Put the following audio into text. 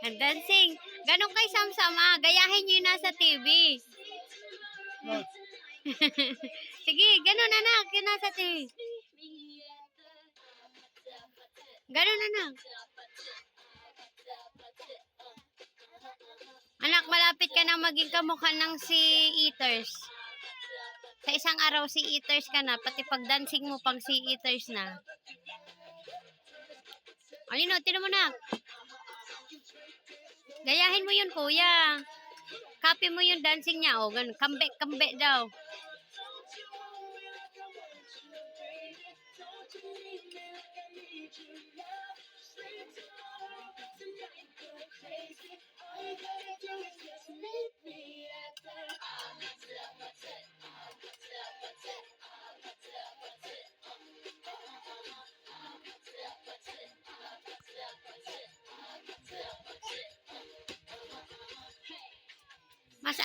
Ang dancing. Ganon kay Samsama. Gayahin nyo yung nasa TV. Sige, ganon anak. Yung nasa TV. Ganon anak. Anak, malapit ka na maging kamukha ng si Eaters. Sa isang araw si Eaters ka na. Pati pag dancing mo pang si Eaters na. Alino, tinan mo na. Gayahin mo yun, kuya. Copy mo yung dancing niya. O, ganun. Kambe daw. Mas